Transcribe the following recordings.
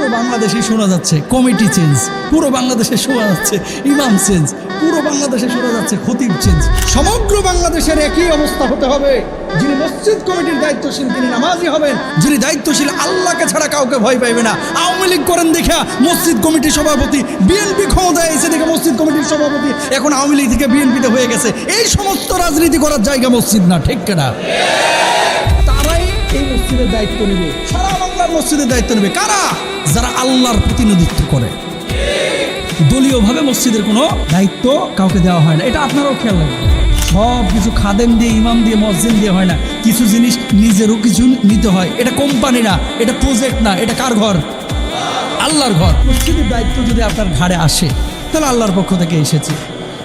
পুরো বাংলাদেশে শোনা যাচ্ছে কমিটি চেঞ্জ, পুরো বাংলাদেশে শোনা যাচ্ছে ইমাম চেঞ্জ, পুরো বাংলাদেশে শোনা যাচ্ছে খতিব চেঞ্জ। সমগ্র বাংলাদেশের একই অবস্থা হতে হবে, যিনি মসজিদ কমিটির দায়িত্বশীল তিনি নামাজি হবেন, যিনি দায়িত্বশীল আল্লাহকে ছাড়া কাউকে ভয় পাইবে না। আওয়ামী লীগ করেন দেখা মসজিদ কমিটির সভাপতি, বিএনপি ক্ষমতায় এসে দেখে মসজিদ কমিটির সভাপতি এখন আওয়ামী লীগ থেকে বিএনপিতে হয়ে গেছে। এই সমস্ত রাজনীতি করার জায়গা মসজিদ না, ঠিক কিনা? তারাই এই মসজিদের দায়িত্ব নেবে, সারা বাংলার মসজিদের দায়িত্ব নেবে কারা? যারা আল্লাহর প্রতিনিধিত্ব করে। দলীয়ভাবে মসজিদের কোনো দায়িত্ব কাউকে দেওয়া হয় না, এটা আপনারাও খেয়াল রাখবেন। সব কিছু খাদেম দিয়ে, ইমাম দিয়ে, মসজিদ দিয়ে হয় না, কিছু জিনিস নিজেরও কিছু নিতে হয়। এটা কোম্পানি না, এটা প্রজেক্ট না, এটা কার ঘর? আল্লাহর ঘর। মসজিদের দায়িত্ব যদি আপনার ঘাড়ে আসে তাহলে আল্লাহর পক্ষ থেকে এসেছে,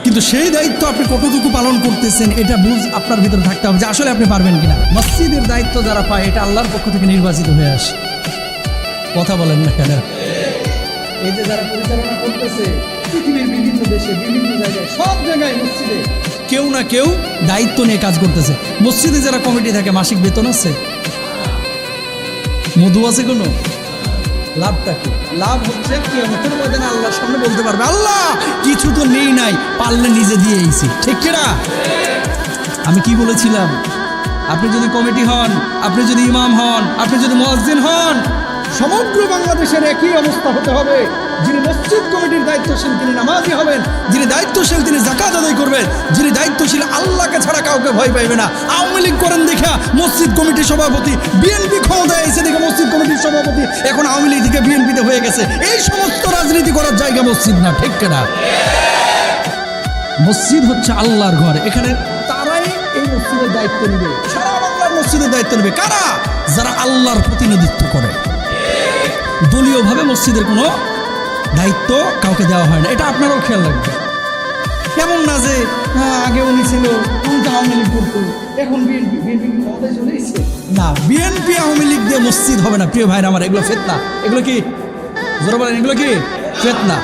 কিন্তু সেই দায়িত্ব আপনি কতটুকু পালন করতেছেন এটা বুঝ আপনার ভিতরে থাকতে হবে যে আসলে আপনি পারবেন কিনা। মসজিদের দায়িত্ব যারা পায় এটা আল্লাহর পক্ষ থেকে নির্বাচিত হয়ে আসে। কথা বলেন না কেন? এই যে যারা পরিচালনা করতেছে পৃথিবীর বিভিন্ন দেশে, বিভিন্ন জায়গায়, সব জায়গায় মসজিদে কেউ না কেউ দায়িত্ব নিয়ে কাজ করতেছে। মসজিদে যারা কমিটি থাকে মাসিক বেতন আছে, মধু আছে কোনো? লাভটা কি? লাভ হচ্ছে কিয়ামতের ময়দানে আল্লাহর সামনে বলতে পারবে আল্লাহ কিছু তো নেই নাই, পারলে নিজে দিয়ে এসেছি, ঠিক কিনা? আমি কি বলেছিলাম? আপনি যদি কমিটি হন, আপনি যদি ইমাম হন, আপনি যদি মুয়াজ্জিন হন, সমগ্র বাংলাদেশের একই অবস্থা হতে হবে। যিনি মসজিদ কমিটির দায়িত্বশীল তিনি নামাজি হবেন, যিনি দায়িত্বশীল তিনি যাকাত আদায় করবেন, যিনি দায়িত্বশীল আল্লাহকে ছাড়া কাউকে ভয় পাইবে না। আওয়ামী লীগ করেন দেখা মসজিদ কমিটির সভাপতি, বিএনপি ক্ষমতায় এসে দেখে মসজিদ কমিটির সভাপতি এখন আওয়ামী লীগ থেকে বিএনপিতে হয়ে গেছে। এই সমস্ত রাজনীতি করার জায়গা মসজিদ না, ঠিক কিনা? মসজিদ হচ্ছে আল্লাহর ঘর, এখানে তারাই এই মসজিদের দায়িত্ব নেবে, সারা বাংলার মসজিদের দায়িত্ব নেবে কারা? যারা আল্লাহর প্রতিনিধিত্ব করে। দলীয়ভাবে মসজিদের কোনো দায়িত্ব কাউকে দেওয়া হয় না, এটা আপনারাও খেয়াল রাখবেন। কেমন না যে আগে উনি ছিল, উনি তো আওয়ামী লীগ করতো, এখন বিএনপি ক্ষমতায় চলে এসেছে। না, বিএনপি আওয়ামী লীগ দিয়ে মসজিদ হবে না প্রিয় ভাইরা আমার, এগুলো ফিতনা। এগুলো কি জোরে বলেন? এগুলো কি ফিতনা?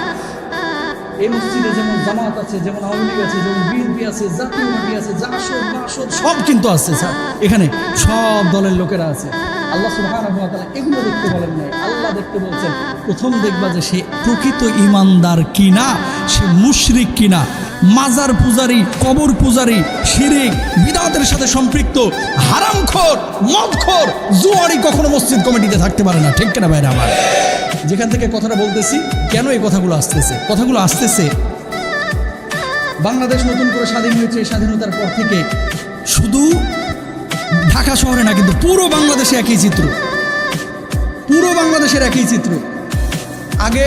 এই মসজিদে যেমন জামাত আছে, যেমন আওয়ামী লীগ আছে, যেমন বিএনপি আছে, জাতীয় পার্টি আছে, জাসদ মাসদ সব কিন্তু আছে স্যার, এখানে সব দলের লোকেরা আছে। আল্লাহ সুবহানাহু ওয়া তাআলা এগুলো দেখতে বলেন নাই, আল্লাহ দেখতে বলছেন প্রথম দেখবা যে সে প্রকৃত ইমানদার কিনা, সে মুশরিক কিনা, মাজার পূজারী, কবর পূজারী, শিরিক বিদআতের সাথে সম্পৃক্ত, হারামখোর, মদখোর, জুয়ারি কখনো মসজিদ কমিটিতে থাকতে পারে না, ঠিক কিনা ভাইরা আমার? যেখান থেকে কথাটা বলতেছি, কেন এই কথাগুলো আসতেছে? কথাগুলো আসতেছে বাংলাদেশ নতুন করে স্বাধীন হয়েছে, স্বাধীনতার পর থেকে শুধু ঢাকা শহরে না, কিন্তু পুরো বাংলাদেশে একই চিত্র, পুরো বাংলাদেশের একই চিত্র। আগে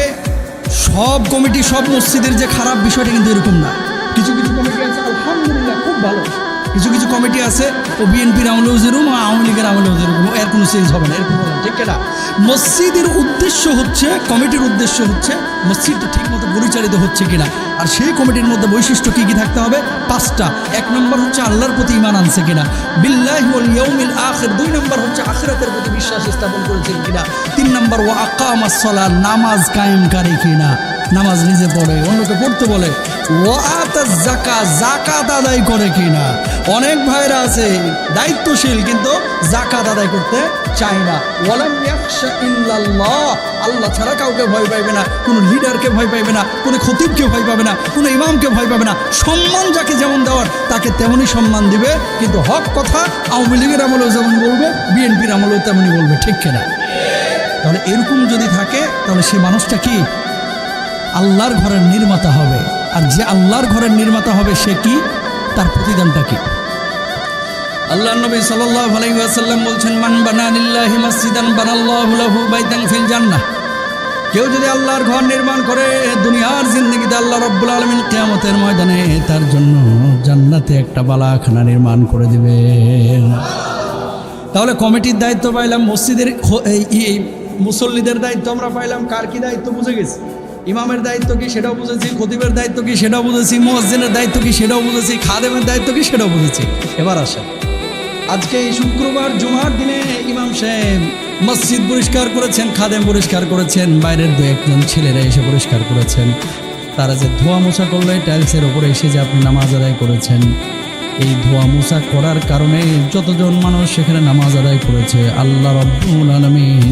সব কমিটি, সব মসজিদের যে খারাপ বিষয়টা কিন্তু এরকম না। কিছু কিছু কমিটি আছে আলহামদুলিল্লাহ খুব ভালো, কিছু কিছু কমিটি আছে ও বিএনপির আমলেও যেরকম, আওয়ামী লীগের আমলেও যেরকম, এর কোনো চেঞ্জ হবে না, এরকম বলেন, ঠিক না? মসজিদের উদ্দেশ্য হচ্ছে, কমিটির উদ্দেশ্য হচ্ছে মসজিদটা ঠিক মতো পরিচালিত হচ্ছে কিনা। আর সেই কমিটির মধ্যে বৈশিষ্ট্য কী কী থাকতে হবে? 5টা। 1 নম্বর হচ্ছে আল্লাহর প্রতি ঈমান আনছে কিনা, বিল্লাহি ওয়াল ইয়াউমিল আখির। 2 নম্বর হচ্ছে আখিরাতের প্রতি বিশ্বাস স্থাপন করেছেন কিনা। 3 নম্বর ওয়া আকামাস সালাত, নামাজ কায়েমকারী কিনা, নামাজ নিজে পড়ে, অন্যকে পড়তে বলে। ওয়া আতাজ যাকাত, যাকাত আদায় করে কিনা। অনেক ভাইরা আছে দায়িত্বশীল কিন্তু যাকাত আদায় করতে চায় না। ওয়ালাম ইয়াখশা ইল্লাল্লাহ, আল্লাহ ছাড়া কাউকে ভয় পাইবে না, কোনো লিডারকে ভয় পাইবে না, কোনো খতিবকে ভয় পাবে না, কোনো ইমামকে ভয় পাবে না। সম্মান যাকে যেমন দেওয়ার তাকে তেমনই সম্মান দিবে, কিন্তু হক কথা আওয়ামী লীগের আমলেও যেমন বলবে, বিএনপির আমলেও তেমনই বলবে, ঠিক কিনা? তাহলে এরকম যদি থাকে তাহলে সে মানুষটা কি? আল্লাহর ঘরের নির্মাতা হবে। আর যে আল্লাহর ঘরের নির্মাতা হবে সে কি? তার প্রতিদানটা কি? আল্লাহর নবী সাল্লাল্লাহু আলাইহি ওয়াসাল্লাম বলছেন, মান বানা লিল্লাহি মাসজিদান বানাল্লাহু লাহু বাইতান ফিল জান্নাহ। কেউ যদি আল্লাহর ঘর নির্মাণ করে দুনিয়ার জিন্দেগিতে, আল্লাহ রাব্বুল আলামিন কিয়ামতের ময়দানে তার জন্য জান্নাতে একটা বালাখানা নির্মাণ করে দিবেন। তাহলে কমিটির দায়িত্ব পাইলাম, মসজিদের মুসল্লিদের দায়িত্ব আমরা পাইলাম, কার কি দায়িত্ব বুঝে গেছি। ইমামের দায়িত্ব কি সেটাও বুঝেছি, খতিবের দায়িত্ব কি সেটাও বুঝেছি, মুয়াজ্জিনের দায়িত্ব কি সেটাও বুঝেছি, খাদেমের দায়িত্ব কি সেটাও বুঝেছি। এবার আসেন, আজকে এই শুক্রবার জুমার দিনে ইমাম সাহেব মসজিদ পরিষ্কার করেছেন, খাদেম পরিষ্কার করেছেন, বাইরের 2-1 ছেলেরা এসে পরিষ্কার করেছেন। তারা যে ধোয়া মোছা করলো টাইলসের ওপরে এসে যে আপনি নামাজ আদায় করেছেন, এই ধোয়া মোছা করার কারণে যতজন মানুষ সেখানে নামাজ আদায় করেছে, আল্লাহ রাব্বুল আলামিন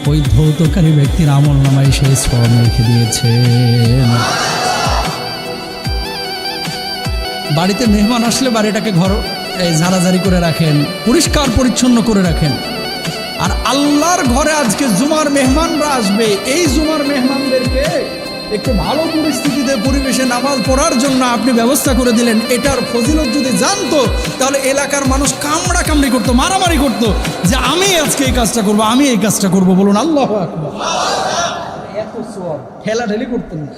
ওই ধৌতকারী ব্যক্তির আমল নামায় সেই সওয়াব লিখে দিয়েছেন। বাড়িতে মেহমান আসলে বাড়িটাকে ঝাড়াঝাড়ি করে রাখেন, পরিষ্কার পরিচ্ছন্ন করে রাখেন। আর আল্লাহর ঘরে আজকে জুমার মেহমানরা আসবে, এই জুমার মেহমানদেরকে একটু ভালো পরিস্থিতিতে পরিবেশে নামাজ পড়ার জন্য আপনি ব্যবস্থা করে দিলেন। এটার ফজিলত যদি জানতো তাহলে এলাকার মানুষ কামড়াকামড়ি করতো, মারামারি করতো যে আমি আজকে এই কাজটা করব, আমি এই কাজটা করব। বলুন আল্লাহু আকবার। এত সওয়াব ঠেলাঠেলি করতেন না।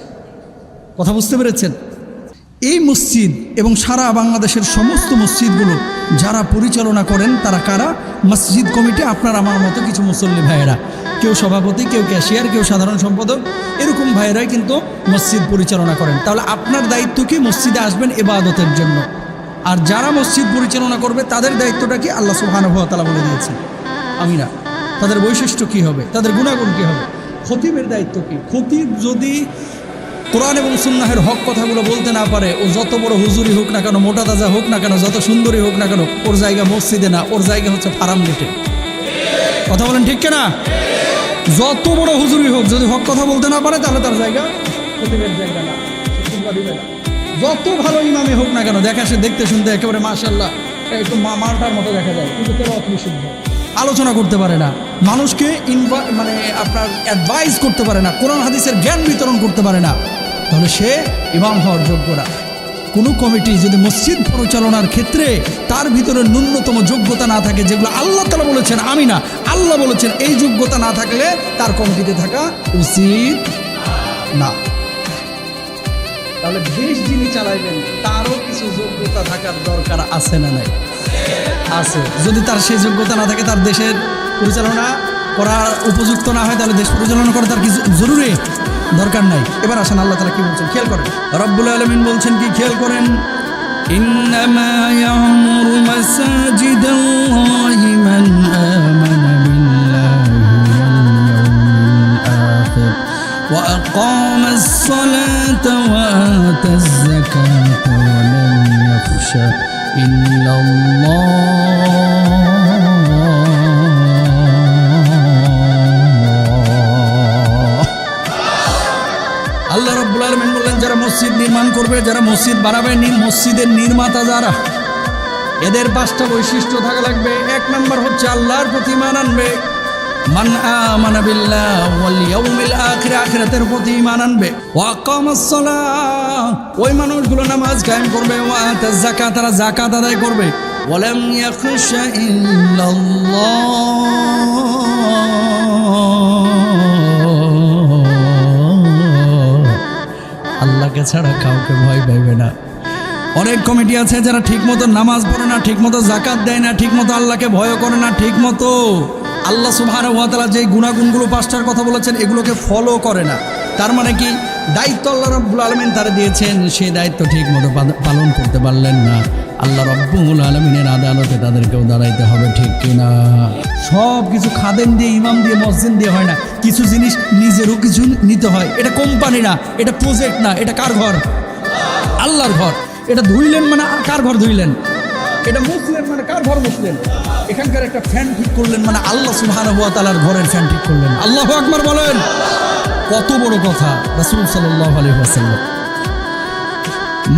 কথা বুঝতে পেরেছেন? এই মসজিদ এবং সারা বাংলাদেশের সমস্ত মসজিদগুলো যারা পরিচালনা করেন তারা কারা? মসজিদ কমিটি, আপনার আমার মতো কিছু মুসল্লি ভাইয়েরা, কেউ সভাপতি, কেউ ক্যাশিয়ার, কেউ সাধারণ সম্পাদক, এরকম ভাইয়েরাই কিন্তু মসজিদ পরিচালনা করেন। তাহলে আপনার দায়িত্ব কি? মসজিদে আসবেন ইবাদতের জন্য। আর যারা মসজিদ পরিচালনা করবে তাদের দায়িত্বটা কি? আল্লাহ সুবহানাহু ওয়া তাআলা বলে দিয়েছেন। আমি না, তাদের বৈশিষ্ট্য কি হবে, তাদের গুণাগুণ কি হবে? খতিবের দায়িত্ব কি? খতিব যদি কোরআন এবং সুন্নাহের হক কথাগুলো বলতে না পারে, ও যত বড় হুজুরি হোক না কেন, মোটা তাজা হোক না কেন, যত সুন্দরী হোক না কেন, ওর জায়গা মসজিদে না, ওর জায়গা হচ্ছে ফার্ম গেটে। কথা বলেন ঠিক কিনা? যত বড় হুজুরি হোক, যদি হক কথা বলতে না পারে তাহলে তার জায়গা খতিবের জায়গা না, দিবে না। যত ভালো ইমামে হোক না কেন, দেখা সে দেখতে শুনতে একেবারে মাশাআল্লাহ একটু মালটার মতো দেখা যায়, কিন্তু তেলাওয়াত বিশুদ্ধ, আলোচনা করতে পারে না, মানুষকে মানে আপনার অ্যাডভাইস করতে পারে না, কোরআন হাদিসের জ্ঞান বিতরণ করতে পারে না, তাহলে সে ইমাম হওয়ার যোগ্য না। কোনো কমিটি যদি মসজিদ পরিচালনার ক্ষেত্রে তার ভিতরে ন্যূনতম যোগ্যতা না থাকে, যেগুলো আল্লাহ তাআলা বলেছেন, আমি না, আল্লাহ বলেছেন, এই যোগ্যতা না থাকলে তার কমিটিতে থাকা উচিত না। তাহলে দেশ যিনি চালাইবেন তারও কিছু যোগ্যতা থাকার দরকার আছে না নাই? আছে। যদি তার সেই যোগ্যতা না থাকে, তার দেশের পরিচালনা করার উপযুক্ত না হয়, তাহলে দেশ পরিচালনা করা তার কি জরুরি? দরকার নাই। এবার আসেন আল্লাহ তাআলা কি বলছেন খেয়াল করেন। রব্বুল আলামিন বলছেন কি? খেয়াল করেন, ইন্নামা ইয়ামুরু মাসাজিদাল্লাহি মান আমানা বিল্লাহি ওয়াল ইয়াউমিল আখির ওয়া আকামাস সালাতা ওয়া আতাজ যাকাতা ওয়া লাম ইয়াখশা আল্লাহ রাব্বুল আলামিন বললেন, যারা মসজিদ নির্মাণ করবে, যারা মসজিদ বানাবে, মসজিদের নির্মাতা যারা, এদের 5টা বৈশিষ্ট্য থাকা লাগবে। 1 নম্বর হচ্ছে আল্লাহর প্রতি ঈমান আনবে, মান আমানা বিল্লাহ ওয়াল ইয়াউমিল আখির, আখিরাতের প্রতি ঈমান আনবে। ওয়া আকামাস সালাহ, ওই মানুষগুলো নামাজ কায়েম করবে। ওয়া আতাজ যাকাত, তারা যাকাত আদায় করবে। ওয়া লাম ইয়াখশা ইল্লাল্লাহ, আল্লাহকে ছাড়া কাউকে ভয় পাইবে না। অনেক কমিটি আছে যারা ঠিকমতো নামাজ পড়ে না, ঠিকমতো যাকাত দেয় না, ঠিকমতো আল্লাহকে ভয় করে না, ঠিকমতো আল্লাহ সুবহানাহু ওয়া তাআলা যে গুণাগুণগুলো 5টার কথা বলেছেন এগুলোকে ফলো করে না। তার মানে কি? দায়িত্ব আল্লাহ রাব্বুল আলামিন তারা দিয়েছেন, সেই দায়িত্ব ঠিকমতো পালন করতে পারলেন না, আল্লাহ রাব্বুল আলামিনের আদালতে তাদেরকেও দাঁড়াইতে হবে, ঠিক কিনা? সব কিছু খাদেম দিয়ে, ইমাম দিয়ে, মসজিদ দিয়ে হয় না, কিছু জিনিস নিজেরও কিছু নিতে হয়। এটা কোম্পানি না, এটা প্রজেক্ট না, এটা কার ঘর? আল্লাহর ঘর। এটা ধুইলেন মানে কার ঘর ধুইলেন? এটা মুছলেন মানে কার ঘর মুছলেন? এখানকার একটা ফ্যান ঠিক করলেন মানে আল্লাহ সুবহানাহু ওয়া তাআলার ঘরের ফ্যান ঠিক করলেন। আল্লাহু আকবার বলেন। কত বড় কথা! রাসূল সাল্লাল্লাহু আলাইহি ওয়াসাল্লাম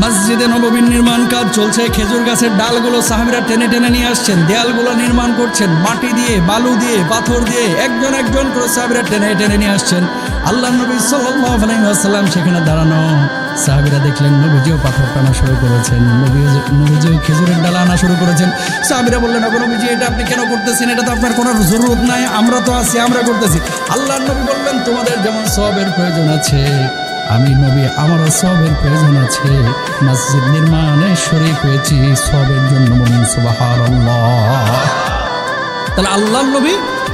মসজিদে নববীর নির্মাণ কাজ চলছে, খেজুর গাছের ডালগুলো সাহাবীরা টেনে টেনে নিয়ে আসছেন, দেয়ালগুলো নির্মাণ করছেন, মাটি দিয়ে, বালু দিয়ে, পাথর দিয়ে, একজন একজন করে সাহাবীরা টেনে টেনে নিয়ে আসছেন। আল্লাহর নবী সাল্লাল্লাহু আলাইহি ওয়াসাল্লাম সেখানে দাঁড়ানো। সাহাবীরা দেখলেন নবীজিও পাথর টানা শুরু করেছেন, নবীজিও খেজুরের ডালা আনা শুরু করেছেন। সাহাবীরা বললেন, ওগো নবীজি, এটা আপনি কেন করতেছেন? এটা তো আপনার কোনো জরুরত নাই, আমরা তো আছি, আমরা করতেছি। আল্লাহর নবী বললেন, তোমাদের যেমন সওয়াবের প্রয়োজন আছে, আমি নবী আমারও সওয়াবের প্রয়োজন আছে। মসজিদ নির্মাণে শরীক হয়েছি সওয়াবের জন্য, বলুন সুবহানাল্লাহ। তাহলে আল্লাহর নবী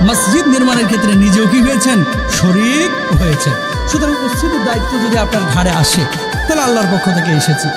মসজিদ নির্মাণের ক্ষেত্রে নিজেও কি হয়েছেন? শরীক হয়েছেন। সুতরাং মসজিদের দায়িত্ব যদি আপনার ঘাড়ে আসে তাহলে আল্লাহর পক্ষ থেকে এসেছে।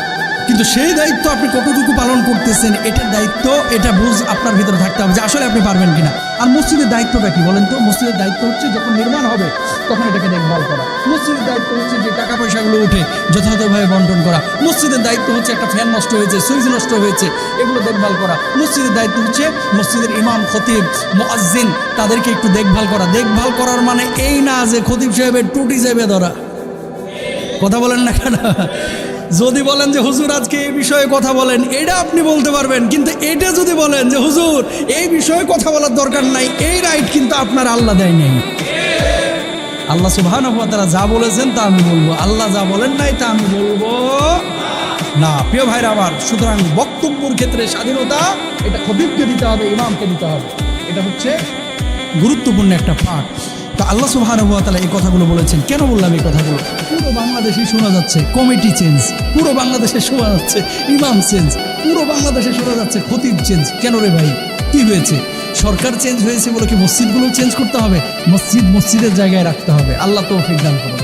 কিন্তু সেই দায়িত্ব আপনি কতটুকু পালন করতেছেন, এটার দায়িত্ব, এটা বুঝ আপনার ভিতরে থাকতে হবে যে আসলে আপনি পারবেন কিনা। আর মসজিদের দায়িত্বটা কি বলেন তো? মসজিদের দায়িত্ব হচ্ছে যখন নির্মাণ হবে তখন এটাকে দেখভাল করা। মসজিদের দায়িত্ব হচ্ছে যে টাকা পয়সাগুলো উঠে যথাযথভাবে বন্টন করা। মসজিদের দায়িত্ব হচ্ছে একটা ফ্যান নষ্ট হয়েছে, সুইচ নষ্ট হয়েছে, এগুলো দেখভাল করা। মসজিদের দায়িত্ব হচ্ছে মসজিদের ইমাম, খতিব, মুয়াজ্জিন তাদেরকে একটু দেখভাল করা। দেখভাল করার মানে এই না যে খতিব সাহেবের টুটি চেপে ধরা। কথা বলেন না কেন? যদি বলেন যে হুজুর আজকে এই বিষয়ে কথা বলেন, এটা আপনি বলতে পারবেন, কিন্তু এটা যদি বলেন যে হুজুর এই বিষয়ে কথা বলার দরকার নাই, এই রাইট কিন্তু আপনার আল্লাহ দেয় নাই। আল্লাহ সুবহানাহু ওয়া তাআলা যা বলেছেন তা আমি বলবো, আল্লাহ যা বলেন নাই তা আমি বলবো না। প্রিয় ভাইরা আমার, সুতরাং বক্তব্যের ক্ষেত্রে স্বাধীনতা এটা খতিবকে দিতে হবে, ইমামকে দিতে হবে। এটা হচ্ছে গুরুত্বপূর্ণ একটা পাঠ। তো আল্লাহ সুবহানাহু ওয়া তাআলা এই কথাগুলো বলেছেন। কেন বললাম এই কথাগুলো? পুরো বাংলাদেশে শোনা যাচ্ছে কমিটি চেঞ্জ, পুরো বাংলাদেশে শোনা যাচ্ছে ইমাম চেঞ্জ, পুরো বাংলাদেশে শোনা যাচ্ছে খতিব চেঞ্জ। কেন রে ভাই, কি হয়েছে? সরকার চেঞ্জ হয়েছে বলে কি মসজিদগুলো চেঞ্জ করতে হবে? মসজিদ মসজিদের জায়গায় রাখতে হবে। আল্লাহ তৌফিক দান করুন।